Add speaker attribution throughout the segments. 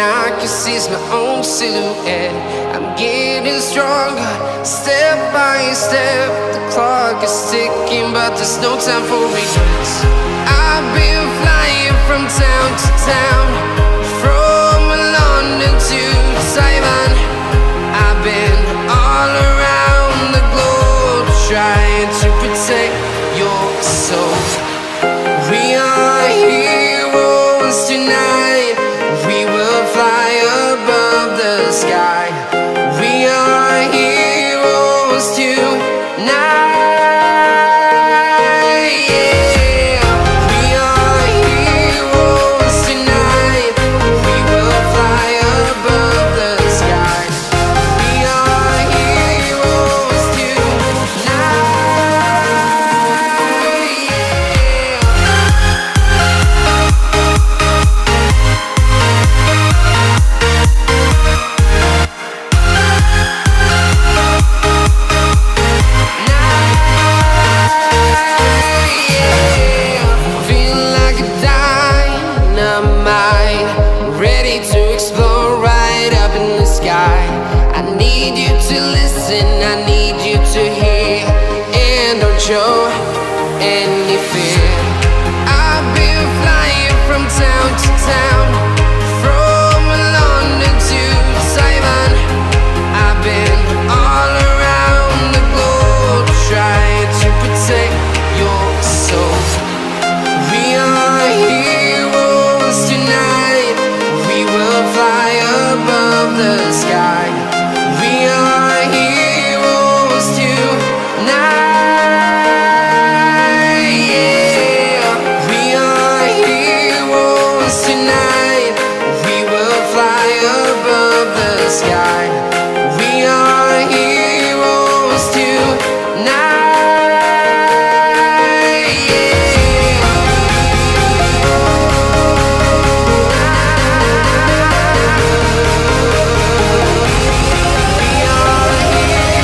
Speaker 1: I can see is my own silhouette. I'm getting stronger, step by step. The clock is ticking, but there's no time for regrets. I've been flying from town to town, from London to Taiwan. I've been all around the globe, trying to protect your soul. We are heroes tonight. We will fly above the sky. We are heroes tonight. Yeah. We are heroes tonight. We will fly above the sky. We are heroes tonight. Show any fear. I've been flying from town to town, from London to Taiwan. I've been all around the globe, trying to protect your soul. We are heroes tonight. We will fly above the sky. We are heroes tonight. Sky. We are heroes tonight. Yeah. We are heroes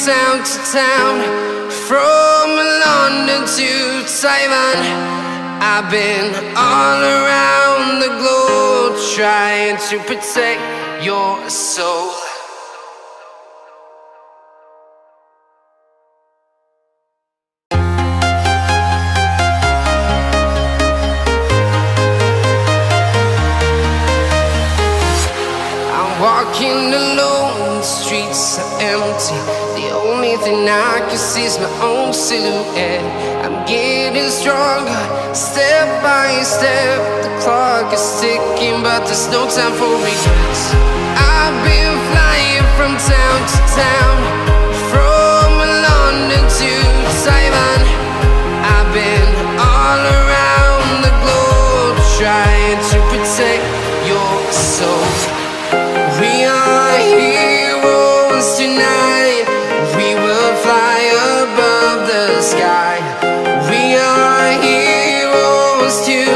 Speaker 1: town to town, from London to Taiwan. I've been all around the globe, trying to protect your soul. I'm walking alone, the streets are empty. The only thing I can see is my own silhouette. I'm getting stronger, step by step. The clock is ticking, but there's no time for regrets. I've been flying from town to town, from London to Taiwan. I've been all around the globe, trying to protect your soul. We are heroes tonight. We will fly above the sky. We are heroes tonight.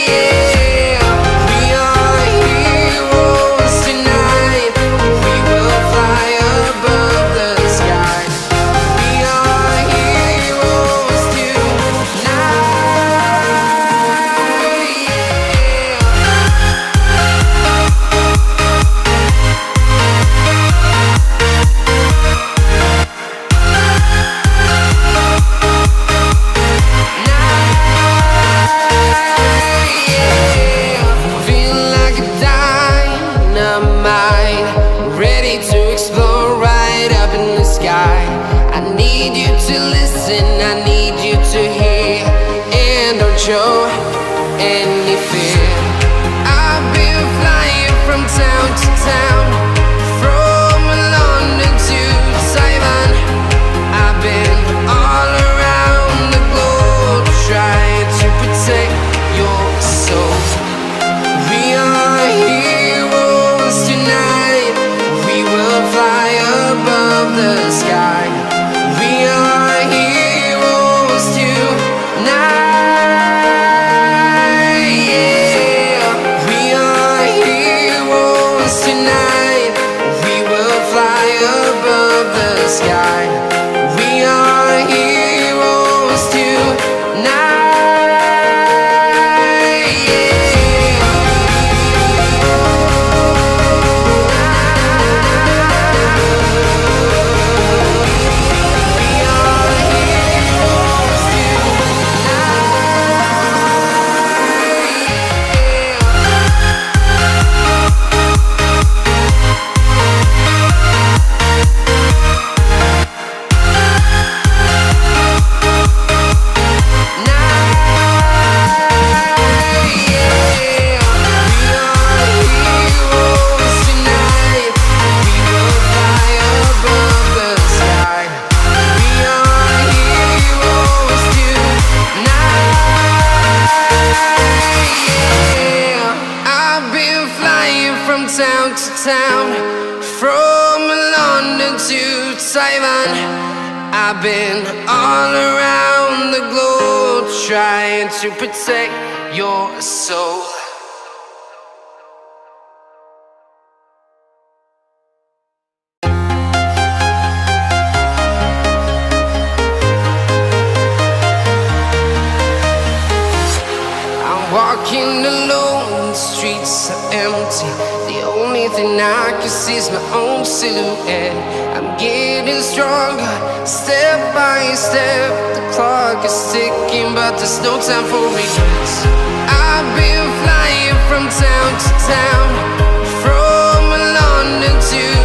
Speaker 1: Yeah. We are heroes tonight. We will fly above the sky. We are heroes tonight. I need you to listen, I need you to hear, and don't show any fear. I've been flying from town to town, from London to Taiwan. Taiwan. I've been all around the globe trying to protect your soul. Walking alone, the streets are empty. The only thing I can see is my own silhouette. I'm getting stronger, step by step. The clock is ticking, but there's no time for regrets. I've been flying from town to town, from London to